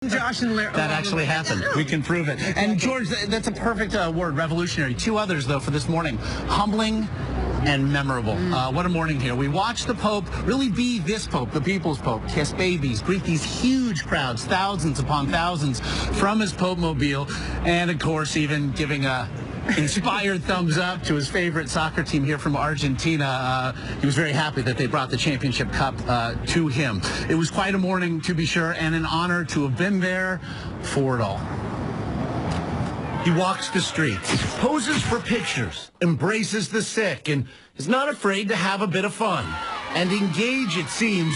Josh and Larry. That actually happened. We can prove it. And George, that's a perfect word, revolutionary. Two others, though, for this morning. Humbling and memorable. What a morning here. We watched the Pope really be this Pope, the people's Pope, kiss babies, greet these huge crowds, thousands upon thousands from his Pope mobile, and, of course, even giving a inspired thumbs up to his favorite soccer team here from Argentina. He was very happy that they brought the championship cup to him. It was quite a morning, to be sure, and an honor to have been there for it all. He walks the streets, poses for pictures, embraces the sick, and is not afraid to have a bit of fun and engage, it seems,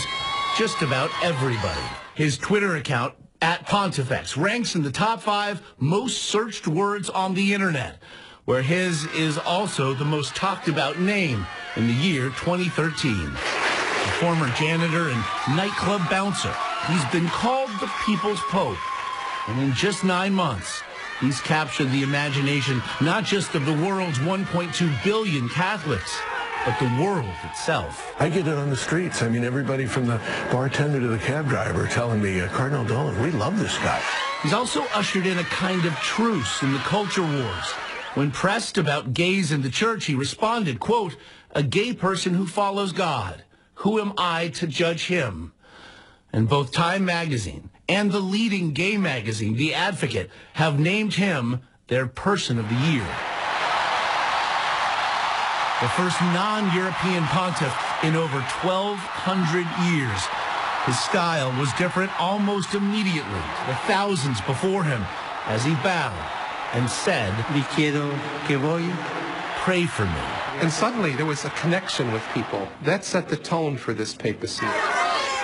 just about everybody. His Twitter account, @Pontiff, ranks in the top 5 most searched words on the internet, where his is also the most talked about name in the year 2013. A former janitor and nightclub bouncer, he's been called the People's Pope. And in just 9 months, he's captured the imagination not just of the world's 1.2 billion Catholics, but the world itself. I get it on the streets. I mean, everybody from the bartender to the cab driver telling me, Cardinal Dolan, we love this guy. He's also ushered in a kind of truce in the culture wars. When pressed about gays in the church, he responded, quote, "A gay person who follows God. Who am I to judge him?" And both Time magazine and the leading gay magazine, The Advocate, have named him their Person of the Year. The first non-European pontiff in over 1,200 years. His style was different almost immediately to the thousands before him as he bowed and said, "Pray for me." And suddenly there was a connection with people. That set the tone for this papacy.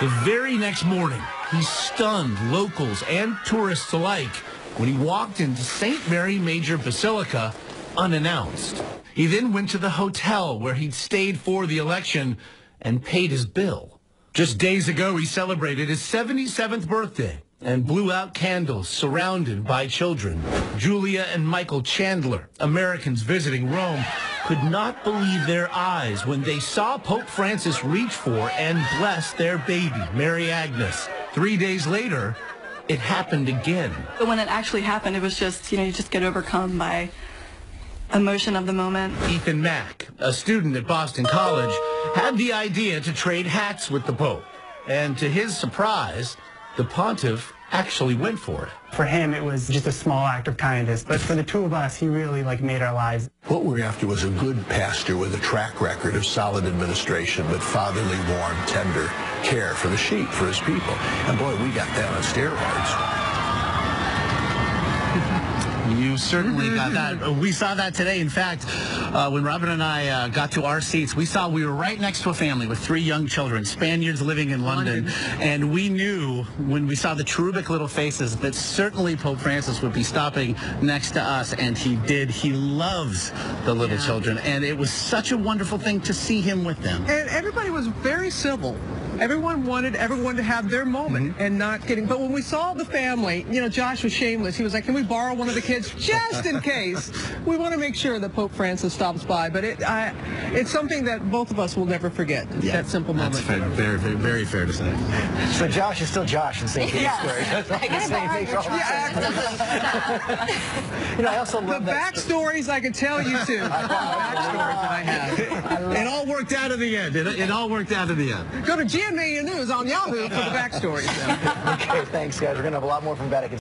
The very next morning, he stunned locals and tourists alike when he walked into St. Mary Major Basilica unannounced. He then went to the hotel where he'd stayed for the election and paid his bill. Just days ago, he celebrated his 77th birthday and blew out candles surrounded by children. Julia and Michael Chandler, Americans visiting Rome, could not believe their eyes when they saw Pope Francis reach for and bless their baby, Mary Agnes. 3 days later, it happened again. But when it actually happened, it was just, you just get overcome by emotion of the moment. Ethan Mack, a student at Boston College, had the idea to trade hats with the Pope. And to his surprise, the Pontiff actually went for it. For him, it was just a small act of kindness, but for the two of us, he really made our lives. What we're after was a good pastor with a track record of solid administration, but fatherly, warm, tender care for the sheep, for his people. And boy, we got that on steroids. You certainly got that. We saw that today. In fact, when Robin and I got to our seats, we were right next to a family with 3 young children, Spaniards living in London. And we knew when we saw the cherubic little faces that certainly Pope Francis would be stopping next to us. And he did. He loves the little children. And it was such a wonderful thing to see him with them. And everybody was very civil. Everyone wanted everyone to have their moment and not getting. But when we saw the family, Josh was shameless. He was like, "Can we borrow one of the kids just in case?" We want to make sure that Pope Francis stops by. But it's something that both of us will never forget. Yeah, that simple moment. That's fair, very, very, very fair to say. So Josh is still Josh in St. Petersburg. I also love the backstories I can tell you too. The backstories that I have. It all worked out in the end. It all worked out in the end. Go to GMA News on Yahoo for the backstories. Okay, thanks, guys. We're going to have a lot more from Vatican.